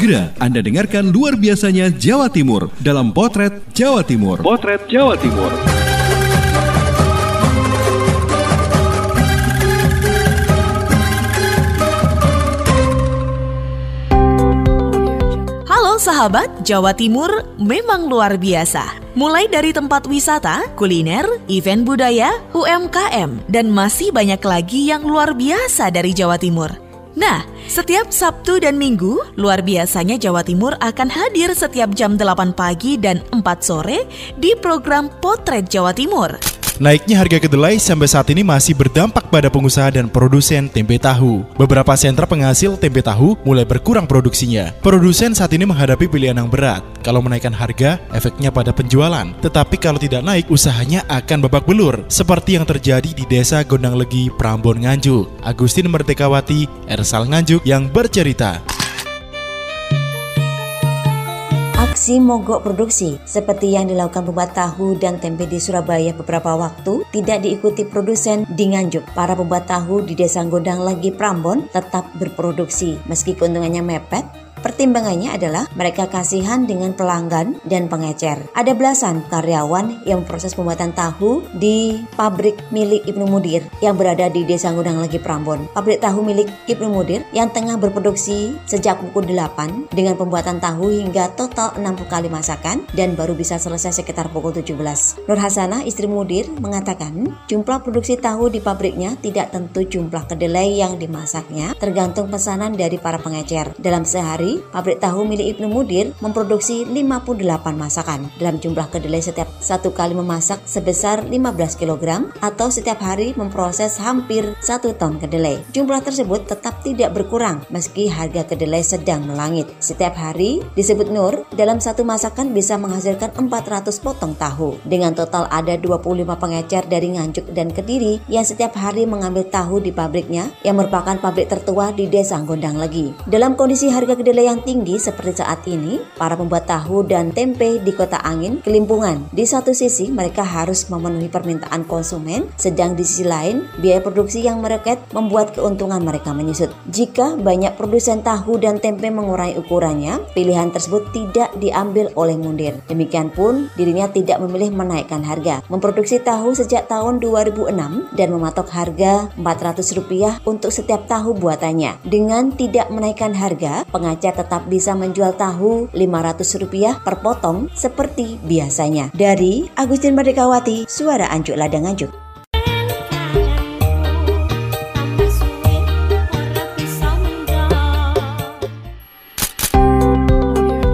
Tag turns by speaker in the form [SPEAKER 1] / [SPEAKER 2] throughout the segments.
[SPEAKER 1] Segera Anda dengarkan luar biasanya Jawa Timur dalam Potret Jawa Timur. Potret Jawa Timur.
[SPEAKER 2] Halo sahabat, Jawa Timur memang luar biasa. Mulai dari tempat wisata, kuliner, event budaya, UMKM, dan masih banyak lagi yang luar biasa dari Jawa Timur. Nah, setiap Sabtu dan Minggu, luar biasanya Jawa Timur akan hadir setiap jam 8 pagi dan 4 sore di program Potret Jawa Timur.
[SPEAKER 3] Naiknya harga kedelai sampai saat ini masih berdampak pada pengusaha dan produsen tempe tahu. Beberapa sentra penghasil tempe tahu mulai berkurang produksinya. Produsen saat ini menghadapi pilihan yang berat. Kalau menaikkan harga, efeknya pada penjualan. Tetapi kalau tidak naik, usahanya akan babak belur. Seperti yang terjadi di Desa Gondanglegi, Prambon, Nganjuk. Agustin Merdekawati, Ersal Nganjuk yang bercerita.
[SPEAKER 4] Aksi mogok produksi seperti yang dilakukan pembuat tahu dan tempe di Surabaya beberapa waktu tidak diikuti produsen di Nganjuk. Para pembuat tahu di Desa Gondanglegi, Prambon tetap berproduksi meski keuntungannya mepet. Pertimbangannya adalah mereka kasihan dengan pelanggan dan pengecer. Ada belasan karyawan yang proses pembuatan tahu di pabrik milik Ibnu Mudir yang berada di Desa Gondanglegi, Prambon. Pabrik tahu milik Ibnu Mudir yang tengah berproduksi sejak pukul 8 dengan pembuatan tahu hingga total 60 kali masakan dan baru bisa selesai sekitar pukul 17. Nur Hasanah, istri Mudir, mengatakan jumlah produksi tahu di pabriknya tidak tentu jumlah kedelai yang dimasaknya, tergantung pesanan dari para pengecer. Dalam sehari, pabrik tahu milik Ibnu Mudir memproduksi 58 masakan dalam jumlah kedelai setiap satu kali memasak sebesar 15 kg atau setiap hari memproses hampir 1 ton kedelai. Jumlah tersebut tetap tidak berkurang meski harga kedelai sedang melangit. Setiap hari, disebut Nur, dalam satu masakan bisa menghasilkan 400 potong tahu. Dengan total ada 25 pengecer dari Nganjuk dan Kediri yang setiap hari mengambil tahu di pabriknya yang merupakan pabrik tertua di Desa Gondanglegi. Dalam kondisi harga kedelai yang tinggi seperti saat ini, para pembuat tahu dan tempe di Kota Angin kelimpungan. Di satu sisi mereka harus memenuhi permintaan konsumen, sedang di sisi lain biaya produksi yang meroket membuat keuntungan mereka menyusut. Jika banyak produsen tahu dan tempe mengurangi ukurannya, pilihan tersebut tidak diambil oleh Mudir. Demikian pun dirinya tidak memilih menaikkan harga. Memproduksi tahu sejak tahun 2006 dan mematok harga Rp400 untuk setiap tahu buatannya. Dengan tidak menaikkan harga, pengecer tetap bisa menjual tahu Rp500 per potong seperti biasanya. Dari Agustin Merdekawati, Suara Anjuk Ladang Nganjuk.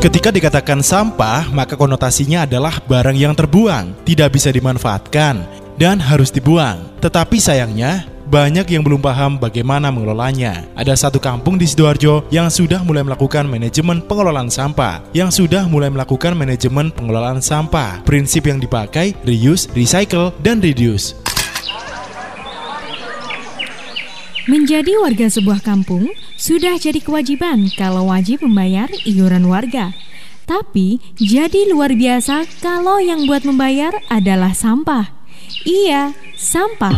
[SPEAKER 3] Ketika dikatakan sampah, maka konotasinya adalah barang yang terbuang, tidak bisa dimanfaatkan, dan harus dibuang. Tetapi sayangnya, banyak yang belum paham bagaimana mengelolanya. Ada satu kampung di Sidoarjo yang sudah mulai melakukan manajemen pengelolaan sampah. Prinsip yang dipakai, reuse, recycle, dan reduce.
[SPEAKER 5] Menjadi warga sebuah kampung sudah jadi kewajiban kalau wajib membayar iuran warga. Tapi jadi luar biasa kalau yang buat membayar adalah sampah. Iya, sampah.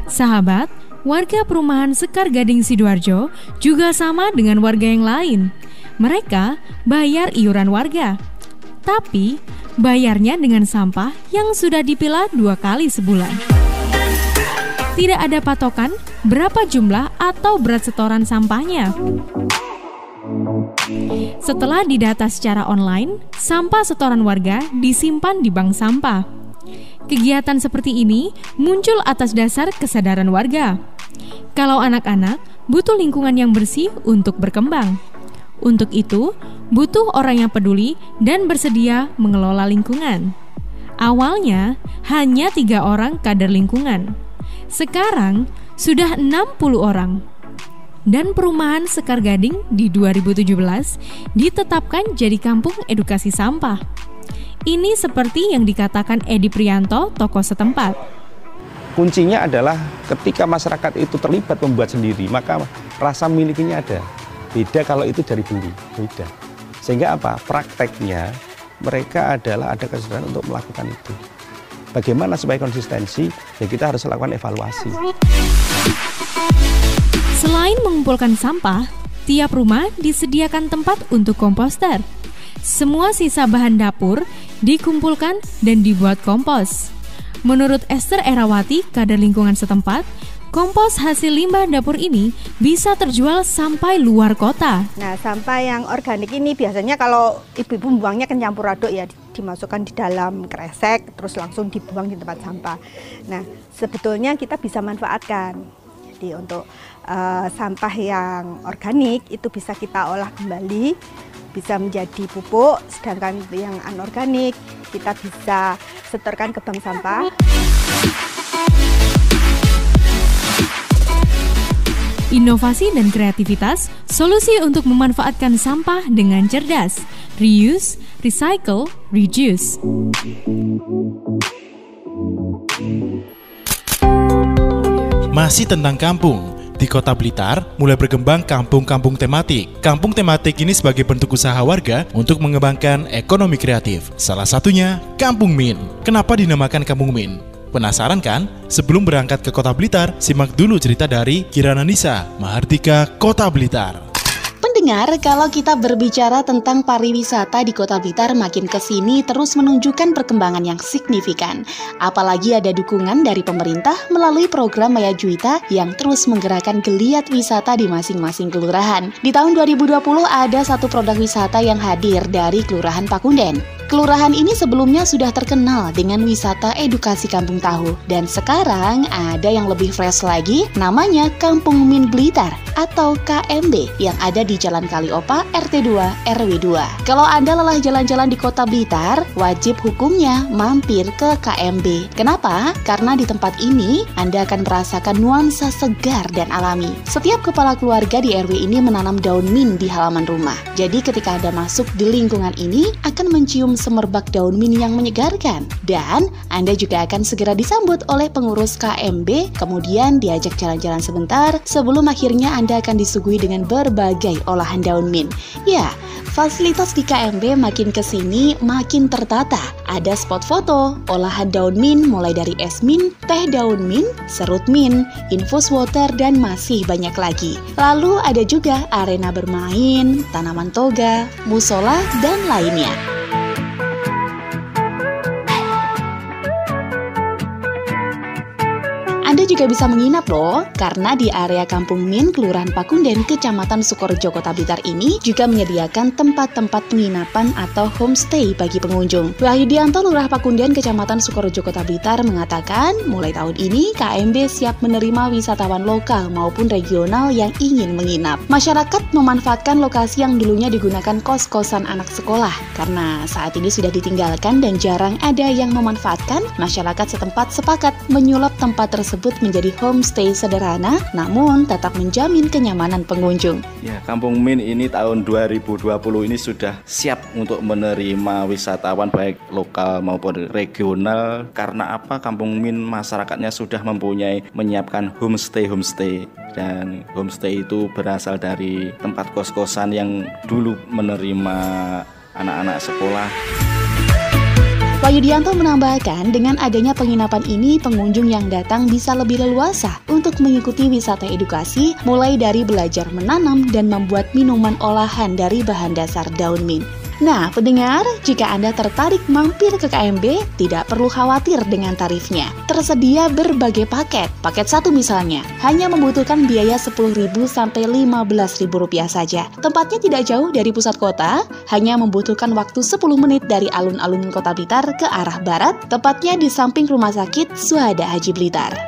[SPEAKER 5] Sahabat, warga perumahan Sekar Gading Sidoarjo juga sama dengan warga yang lain. Mereka bayar iuran warga, tapi bayarnya dengan sampah yang sudah dipilah 2 kali sebulan. Tidak ada patokan berapa jumlah atau berat setoran sampahnya. Setelah didata secara online, sampah setoran warga disimpan di bank sampah. Kegiatan seperti ini muncul atas dasar kesadaran warga. Kalau anak-anak butuh lingkungan yang bersih untuk berkembang. Untuk itu, butuh orang yang peduli dan bersedia mengelola lingkungan. Awalnya, hanya 3 orang kader lingkungan. Sekarang, sudah 60 orang. Dan perumahan Sekar Gading di 2017 ditetapkan jadi kampung edukasi sampah. Ini seperti yang dikatakan Edi Prianto, tokoh setempat.
[SPEAKER 6] Kuncinya adalah ketika masyarakat itu terlibat membuat sendiri, maka rasa miliknya ada. Beda kalau itu dari beli, beda. Sehingga apa? Prakteknya mereka adalah ada kesadaran untuk melakukan itu. Bagaimana supaya konsistensi? Ya kita harus lakukan evaluasi.
[SPEAKER 5] Selain mengumpulkan sampah, setiap rumah disediakan tempat untuk komposter. Semua sisa bahan dapur dikumpulkan dan dibuat kompos. Menurut Esther Erawati, Kader Lingkungan setempat, kompos hasil limbah dapur ini bisa terjual sampai luar kota.
[SPEAKER 7] Nah, sampah yang organik ini biasanya kalau ibu-ibu membuangnya kan campur aduk ya, dimasukkan di dalam kresek, terus langsung dibuang di tempat sampah. Nah, sebetulnya kita bisa manfaatkan. Jadi untuk sampah yang organik itu bisa kita olah kembali, bisa menjadi pupuk, sedangkan yang anorganik kita bisa setorkan ke bank sampah.
[SPEAKER 5] Inovasi dan kreativitas, solusi untuk memanfaatkan sampah dengan cerdas. Reuse, recycle, reduce.
[SPEAKER 3] Masih tentang kampung. Di Kota Blitar, mulai berkembang kampung-kampung tematik. Kampung tematik ini sebagai bentuk usaha warga untuk mengembangkan ekonomi kreatif. Salah satunya, Kampung Min. Kenapa dinamakan Kampung Min? Penasaran kan? Sebelum berangkat ke Kota Blitar, simak dulu cerita dari Kirana Nisa, Mahardika, Kota Blitar.
[SPEAKER 8] Pendengar, kalau kita berbicara tentang pariwisata di Kota Blitar makin kesini terus menunjukkan perkembangan yang signifikan. Apalagi ada dukungan dari pemerintah melalui program Maya Juwita yang terus menggerakkan geliat wisata di masing-masing kelurahan. Di tahun 2020 ada satu produk wisata yang hadir dari Kelurahan Pakunden. Kelurahan ini sebelumnya sudah terkenal dengan wisata edukasi kampung tahu. Dan sekarang ada yang lebih fresh lagi, namanya Kampung Min Blitar atau KMB yang ada di Jalan Kaliopa RT 2 RW 2. Kalau Anda lelah jalan-jalan di Kota Blitar, wajib hukumnya mampir ke KMB. Kenapa? Karena di tempat ini Anda akan merasakan nuansa segar dan alami. Setiap kepala keluarga di RW ini menanam daun min di halaman rumah. Jadi ketika Anda masuk di lingkungan ini akan mencium semerbak daun min yang menyegarkan. Dan Anda juga akan segera disambut oleh pengurus KMB, kemudian diajak jalan-jalan sebentar sebelum akhirnya Anda akan disuguhi dengan berbagai olahan daun min. Ya, fasilitas di KMB makin kesini makin tertata. Ada spot foto, olahan daun min mulai dari es min, teh daun min, serut min, infus water, dan masih banyak lagi. Lalu ada juga arena bermain, tanaman toga, musola, dan lainnya. Anda juga bisa menginap loh, karena di area Kampung Min, Kelurahan Pakunden, Kecamatan Sukorejo, Kota Blitar ini juga menyediakan tempat-tempat penginapan atau homestay bagi pengunjung. Wahyudianto, Lurah Pakunden, Kecamatan Sukorejo, Kota Blitar mengatakan, mulai tahun ini KMB siap menerima wisatawan lokal maupun regional yang ingin menginap. Masyarakat memanfaatkan lokasi yang dulunya digunakan kos-kosan anak sekolah, karena saat ini sudah ditinggalkan dan jarang ada yang memanfaatkan. Masyarakat setempat sepakat menyulap tempat tersebut menjadi homestay sederhana, namun tetap menjamin kenyamanan pengunjung.
[SPEAKER 9] Ya, Kampung Min ini tahun 2020 ini sudah siap untuk menerima wisatawan baik lokal maupun regional. Karena apa? Kampung Min masyarakatnya sudah menyiapkan homestay. Dan homestay itu berasal dari tempat kos-kosan yang dulu menerima anak-anak sekolah.
[SPEAKER 8] Wahyudianto menambahkan, dengan adanya penginapan ini, pengunjung yang datang bisa lebih leluasa untuk mengikuti wisata edukasi, mulai dari belajar menanam dan membuat minuman olahan dari bahan dasar daun min. Nah, pendengar, jika Anda tertarik mampir ke KMB, tidak perlu khawatir dengan tarifnya. Tersedia berbagai paket. Paket 1 misalnya, hanya membutuhkan biaya Rp10.000 sampai Rp15.000 saja. Tempatnya tidak jauh dari pusat kota, hanya membutuhkan waktu 10 menit dari alun-alun Kota Blitar ke arah barat, tepatnya di samping Rumah Sakit Suhada Haji Blitar.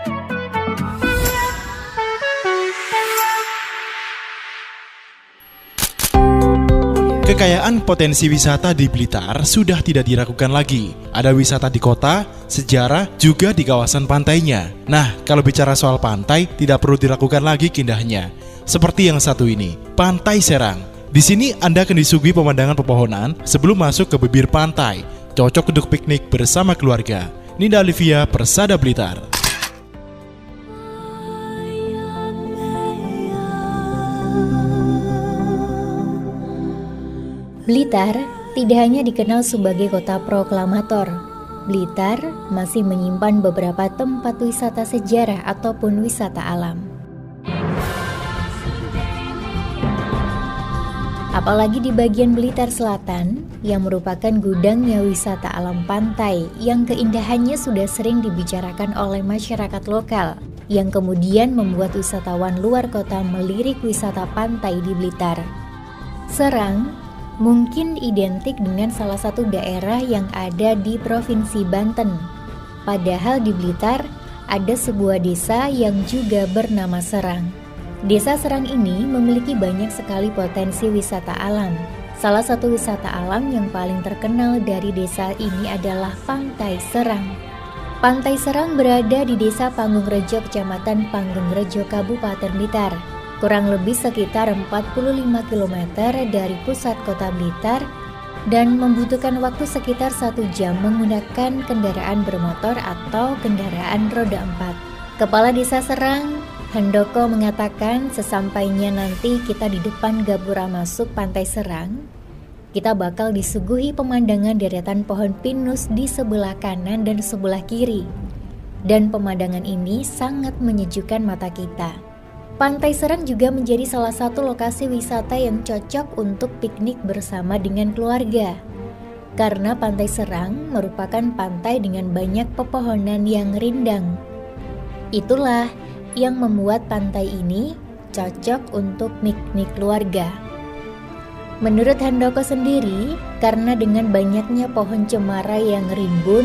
[SPEAKER 3] Kekayaan potensi wisata di Blitar sudah tidak diragukan lagi. Ada wisata di kota, sejarah, juga di kawasan pantainya. Nah, kalau bicara soal pantai, tidak perlu diragukan lagi keindahannya. Seperti yang satu ini, Pantai Serang. Di sini Anda akan disuguhi pemandangan pepohonan sebelum masuk ke bibir pantai. Cocok untuk piknik bersama keluarga. Ninda Olivia, Persada Blitar.
[SPEAKER 10] Blitar tidak hanya dikenal sebagai kota proklamator. Blitar masih menyimpan beberapa tempat wisata sejarah ataupun wisata alam. Apalagi di bagian Blitar Selatan yang merupakan gudangnya wisata alam pantai yang keindahannya sudah sering dibicarakan oleh masyarakat lokal, yang kemudian membuat wisatawan luar kota melirik wisata pantai di Blitar. Serang mungkin identik dengan salah satu daerah yang ada di Provinsi Banten. Padahal di Blitar ada sebuah desa yang juga bernama Serang. Desa Serang ini memiliki banyak sekali potensi wisata alam. Salah satu wisata alam yang paling terkenal dari desa ini adalah Pantai Serang. Pantai Serang berada di Desa Panggungrejo, Kecamatan Panggungrejo, Kabupaten Blitar. Kurang lebih sekitar 45 km dari pusat kota Blitar dan membutuhkan waktu sekitar 1 jam menggunakan kendaraan bermotor atau kendaraan roda 4. Kepala Desa Serang, Handoko, mengatakan sesampainya nanti kita di depan gapura masuk Pantai Serang, kita bakal disuguhi pemandangan deretan pohon pinus di sebelah kanan dan sebelah kiri. Dan pemandangan ini sangat menyejukkan mata kita. Pantai Serang juga menjadi salah satu lokasi wisata yang cocok untuk piknik bersama dengan keluarga. Karena Pantai Serang merupakan pantai dengan banyak pepohonan yang rindang. Itulah yang membuat pantai ini cocok untuk piknik keluarga. Menurut Handoko sendiri, karena dengan banyaknya pohon cemara yang rimbun,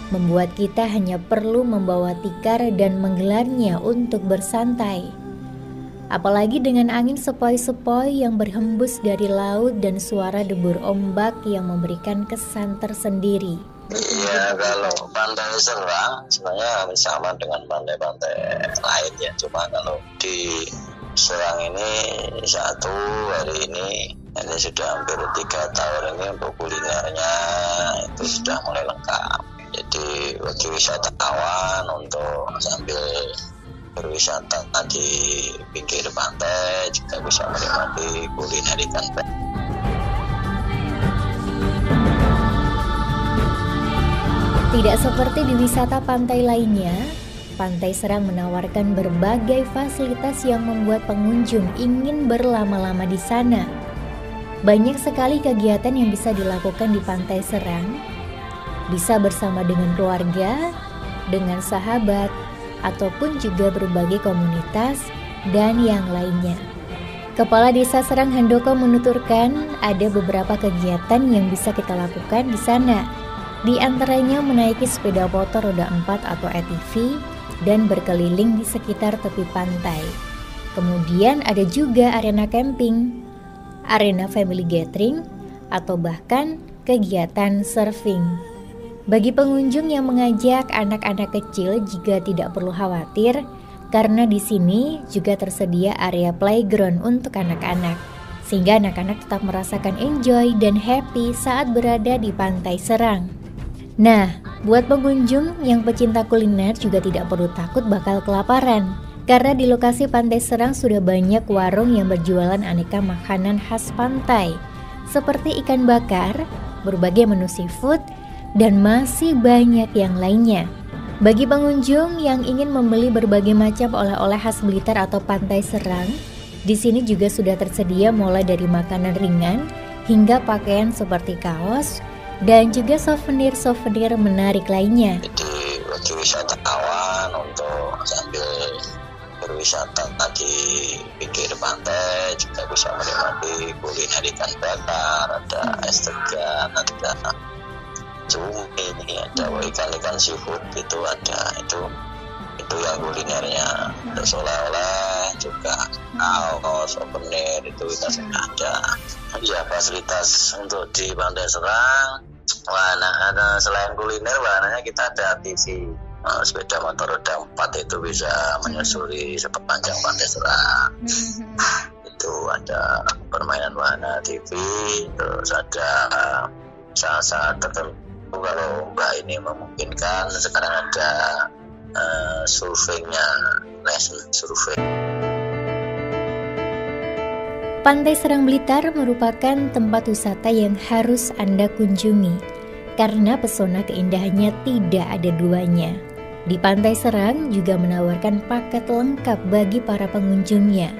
[SPEAKER 10] membuat kita hanya perlu membawa tikar dan menggelarnya untuk bersantai. Apalagi dengan angin sepoi-sepoi yang berhembus dari laut dan suara debur ombak yang memberikan kesan tersendiri.
[SPEAKER 11] Iya, kalau Pantai Serang sebenarnya sama dengan pantai-pantai lain ya. Cuma kalau di Serang ini hari ini sudah hampir 3 tahun ini untuk kulinernya itu sudah mulai lengkap. Jadi bagi wisatawan untuk sambil berwisata di pinggir pantai juga bisa menikmati kuliner ikan.
[SPEAKER 10] Tidak seperti di wisata pantai lainnya, Pantai Serang menawarkan berbagai fasilitas yang membuat pengunjung ingin berlama-lama di sana. Banyak sekali kegiatan yang bisa dilakukan di Pantai Serang, bisa bersama dengan keluarga, dengan sahabat, ataupun juga berbagai komunitas dan yang lainnya. Kepala Desa Serang Handoko menuturkan ada beberapa kegiatan yang bisa kita lakukan di sana. Di antaranya menaiki sepeda motor roda 4 atau ATV dan berkeliling di sekitar tepi pantai. Kemudian ada juga arena camping, arena family gathering, atau bahkan kegiatan surfing. Bagi pengunjung yang mengajak anak-anak kecil juga tidak perlu khawatir karena di sini juga tersedia area playground untuk anak-anak. Sehingga anak-anak tetap merasakan enjoy dan happy saat berada di Pantai Serang. Nah, buat pengunjung yang pecinta kuliner juga tidak perlu takut bakal kelaparan. Karena di lokasi Pantai Serang sudah banyak warung yang berjualan aneka makanan khas pantai seperti ikan bakar, berbagai menu seafood, dan masih banyak yang lainnya. Bagi pengunjung yang ingin membeli berbagai macam oleh-oleh khas Blitar atau Pantai Serang, di sini juga sudah tersedia mulai dari makanan ringan hingga pakaian seperti kaos dan juga souvenir-souvenir menarik lainnya.
[SPEAKER 11] Jadi bagi wisatawan untuk sambil berwisata di pinggir pantai juga bisa menikmati kuliner ikan bakar, ada es degan, ada cumi, ada ikan-ikan seafood itu ada, itu yang kulinernya. Ada oleh-oleh juga, kaos, souvenir itu kita sudah ada. Ya, fasilitas untuk di Pantai Serang, wahana selain kuliner, wahananya kita ada TV, sepeda motor roda 4 itu bisa menyusuri sepanjang Pantai Serang. Itu ada permainan wahana TV, terus ada saat-saat tertentu kalau Mbak ini memungkinkan sekarang ada surveinya, lesson survei.
[SPEAKER 10] Pantai Serang Blitar merupakan tempat wisata yang harus Anda kunjungi karena pesona keindahannya tidak ada duanya. Di Pantai Serang juga menawarkan paket lengkap bagi para pengunjungnya.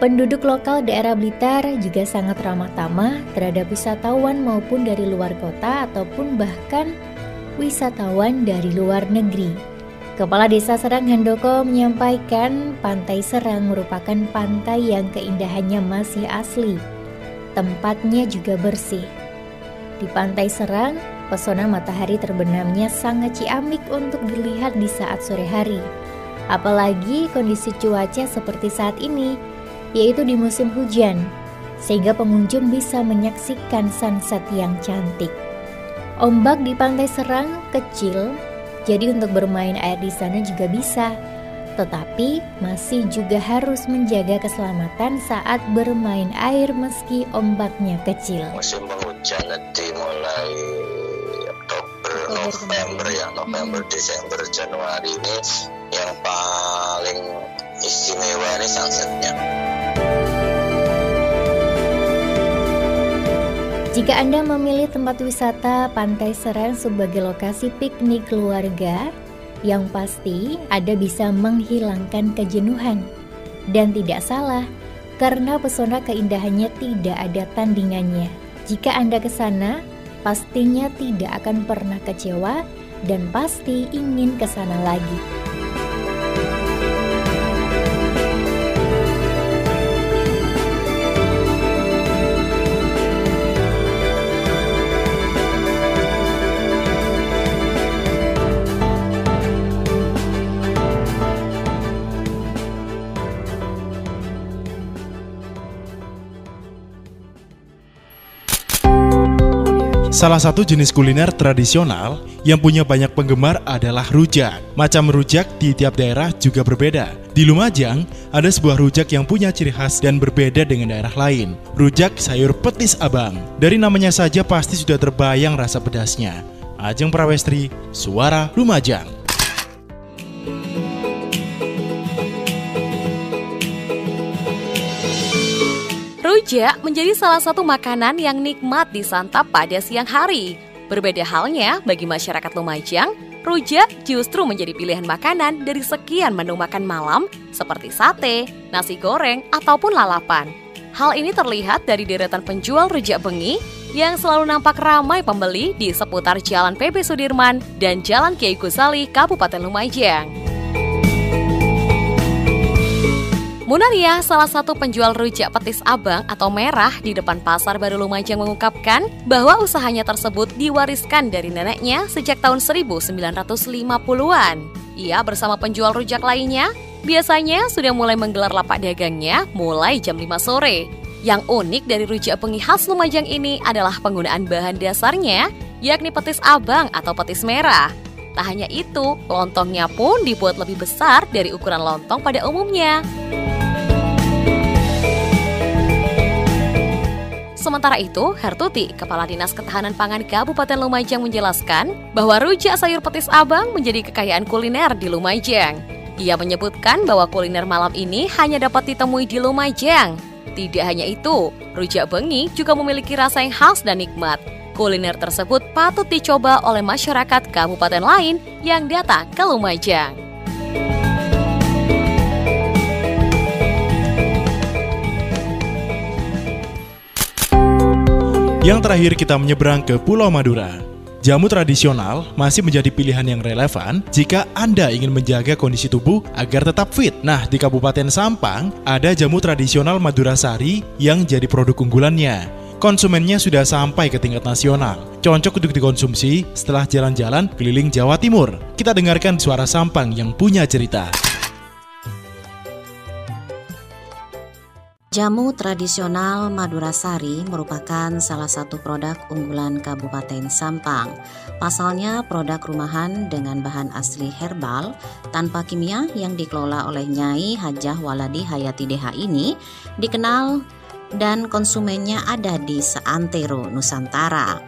[SPEAKER 10] Penduduk lokal daerah Blitar juga sangat ramah tamah terhadap wisatawan maupun dari luar kota ataupun bahkan wisatawan dari luar negeri. Kepala Desa Serang Handoko menyampaikan Pantai Serang merupakan pantai yang keindahannya masih asli. Tempatnya juga bersih. Di Pantai Serang, pesona matahari terbenamnya sangat ciamik untuk dilihat di saat sore hari. Apalagi kondisi cuaca seperti saat ini, yaitu di musim hujan, sehingga pengunjung bisa menyaksikan sunset yang cantik. Ombak di Pantai Serang kecil, jadi untuk bermain air di sana juga bisa. Tetapi masih juga harus menjaga keselamatan saat bermain air meski ombaknya kecil.
[SPEAKER 11] Musim penghujan dimulai November, Desember, Januari ini yang paling istimewa ini sunsetnya.
[SPEAKER 10] Jika Anda memilih tempat wisata Pantai Serang sebagai lokasi piknik keluarga, yang pasti Anda bisa menghilangkan kejenuhan. Dan tidak salah, karena pesona keindahannya tidak ada tandingannya. Jika Anda ke sana, pastinya tidak akan pernah kecewa dan pasti ingin ke sana lagi.
[SPEAKER 3] Salah satu jenis kuliner tradisional yang punya banyak penggemar adalah rujak. Macam rujak di tiap daerah juga berbeda. Di Lumajang, ada sebuah rujak yang punya ciri khas dan berbeda dengan daerah lain. Rujak sayur petis abang. Dari namanya saja pasti sudah terbayang rasa pedasnya. Ajeng Prawestri, Suara Lumajang.
[SPEAKER 12] Rujak menjadi salah satu makanan yang nikmat disantap pada siang hari. Berbeda halnya bagi masyarakat Lumajang, rujak justru menjadi pilihan makanan dari sekian menu makan malam seperti sate, nasi goreng, ataupun lalapan. Hal ini terlihat dari deretan penjual rujak bengi yang selalu nampak ramai pembeli di seputar Jalan PB Sudirman dan Jalan Kiai Gusali, Kabupaten Lumajang. Munaria, salah satu penjual rujak petis abang atau merah di depan Pasar Baru Lumajang mengungkapkan bahwa usahanya tersebut diwariskan dari neneknya sejak tahun 1950-an. Ia bersama penjual rujak lainnya biasanya sudah mulai menggelar lapak dagangnya mulai jam 5 sore. Yang unik dari rujak bengi khas Lumajang ini adalah penggunaan bahan dasarnya, yakni petis abang atau petis merah. Tak hanya itu, lontongnya pun dibuat lebih besar dari ukuran lontong pada umumnya. Sementara itu, Hertuti, Kepala Dinas Ketahanan Pangan Kabupaten Lumajang menjelaskan bahwa rujak sayur petis abang menjadi kekayaan kuliner di Lumajang. Ia menyebutkan bahwa kuliner malam ini hanya dapat ditemui di Lumajang. Tidak hanya itu, rujak bengi juga memiliki rasa yang khas dan nikmat. Kuliner tersebut patut dicoba oleh masyarakat kabupaten lain yang datang ke Lumajang.
[SPEAKER 3] Yang terakhir kita menyeberang ke Pulau Madura. Jamu tradisional masih menjadi pilihan yang relevan jika Anda ingin menjaga kondisi tubuh agar tetap fit. Nah, di Kabupaten Sampang ada jamu tradisional Madura Sari yang jadi produk unggulannya. Konsumennya sudah sampai ke tingkat nasional. Cocok untuk dikonsumsi setelah jalan-jalan keliling Jawa Timur. Kita dengarkan suara Sampang yang punya cerita.
[SPEAKER 4] Jamu tradisional Madura Sari merupakan salah satu produk unggulan Kabupaten Sampang. Pasalnya produk rumahan dengan bahan asli herbal tanpa kimia yang dikelola oleh Nyai Hajah Waladi Hayati DH ini dikenal dan konsumennya ada di seantero Nusantara.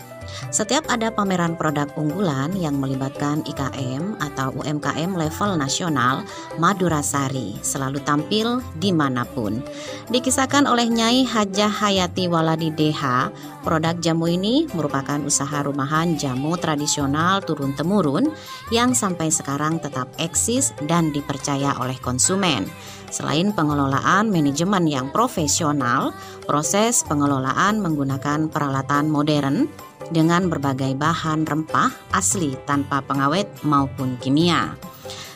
[SPEAKER 4] Setiap ada pameran produk unggulan yang melibatkan IKM atau UMKM level nasional, Madurasari selalu tampil dimanapun. Dikisahkan oleh Nyai Hajah Hayati Waladi DH, produk jamu ini merupakan usaha rumahan jamu tradisional turun-temurun yang sampai sekarang tetap eksis dan dipercaya oleh konsumen. Selain pengelolaan manajemen yang profesional, proses pengelolaan menggunakan peralatan modern dengan berbagai bahan rempah asli tanpa pengawet maupun kimia.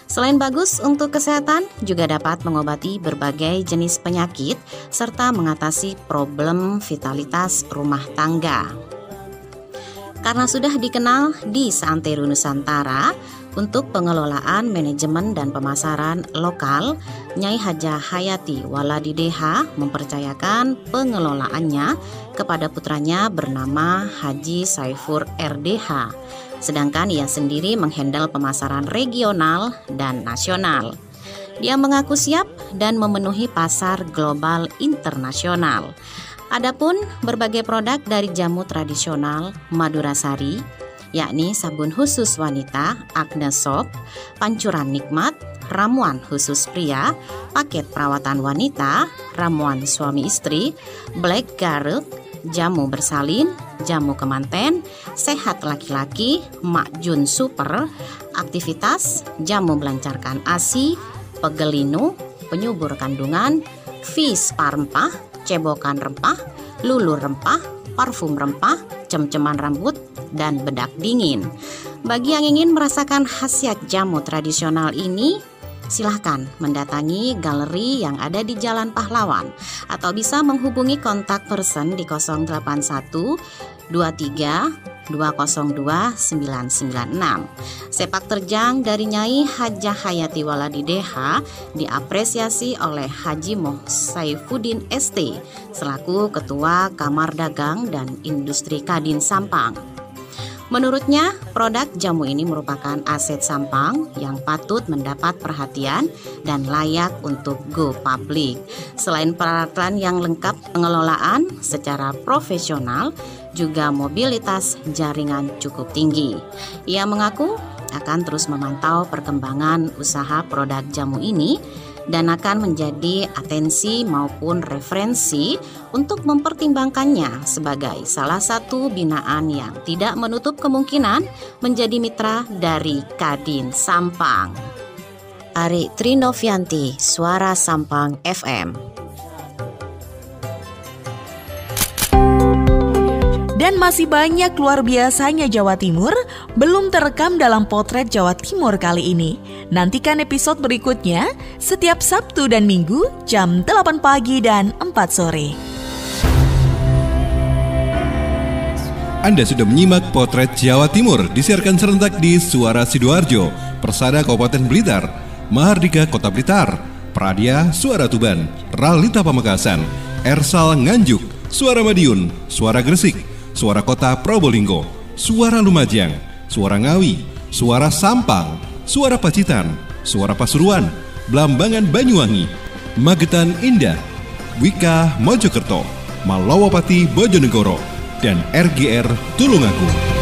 [SPEAKER 4] Selain bagus untuk kesehatan, juga dapat mengobati berbagai jenis penyakit serta mengatasi problem vitalitas rumah tangga. Karena sudah dikenal di seantero Nusantara, untuk pengelolaan manajemen dan pemasaran lokal, Nyai Hajah Hayati Waladi DH mempercayakan pengelolaannya kepada putranya bernama Haji Saifur RDH. Sedangkan ia sendiri menghandle pemasaran regional dan nasional. Dia mengaku siap dan memenuhi pasar global internasional. Adapun berbagai produk dari jamu tradisional Madurasari, yakni sabun khusus wanita, Agnes Soap, pancuran nikmat, ramuan khusus pria, paket perawatan wanita, ramuan suami istri, Black Garlic, jamu bersalin, jamu kemanten, sehat laki-laki, Makjun Super, aktivitas, jamu melancarkan ASI, pegelinu, penyubur kandungan, Vispa rempah, cebokan rempah, lulur rempah, parfum rempah, cem-ceman rambut, dan bedak dingin. Bagi yang ingin merasakan khasiat jamu tradisional ini, silahkan mendatangi galeri yang ada di Jalan Pahlawan atau bisa menghubungi kontak person di 081 23 202 996. Sepak terjang dari Nyai Hajah Hayati Waladi DH diapresiasi oleh Haji Moh Saifuddin ST selaku Ketua Kamar Dagang dan Industri Kadin Sampang. Menurutnya, produk jamu ini merupakan aset Sampang yang patut mendapat perhatian dan layak untuk go public. Selain peralatan yang lengkap pengelolaan secara profesional, juga mobilitas jaringan cukup tinggi. Ia mengaku akan terus memantau perkembangan usaha produk jamu ini dan akan menjadi atensi maupun referensi untuk mempertimbangkannya sebagai salah satu binaan yang tidak menutup kemungkinan menjadi mitra dari Kadin Sampang. Ari Trinovianti, Suara Sampang FM.
[SPEAKER 2] Dan masih banyak luar biasanya Jawa Timur belum terekam dalam Potret Jawa Timur kali ini. Nantikan episode berikutnya setiap Sabtu dan Minggu jam 8 pagi dan 4 sore.
[SPEAKER 1] Anda sudah menyimak Potret Jawa Timur disiarkan serentak di Suara Sidoarjo, Persada Kabupaten Blitar, Mahardika Kota Blitar, Pradia Suara Tuban, Ralita Pamekasan, Ersal Nganjuk, Suara Madiun, Suara Gresik, Suara Kota Probolinggo, Suara Lumajang, Suara Ngawi, Suara Sampang, Suara Pacitan, Suara Pasuruan, Blambangan Banyuwangi, Magetan Indah, Wika Mojokerto, Malawapati Bojonegoro, dan RGR Tulungagung.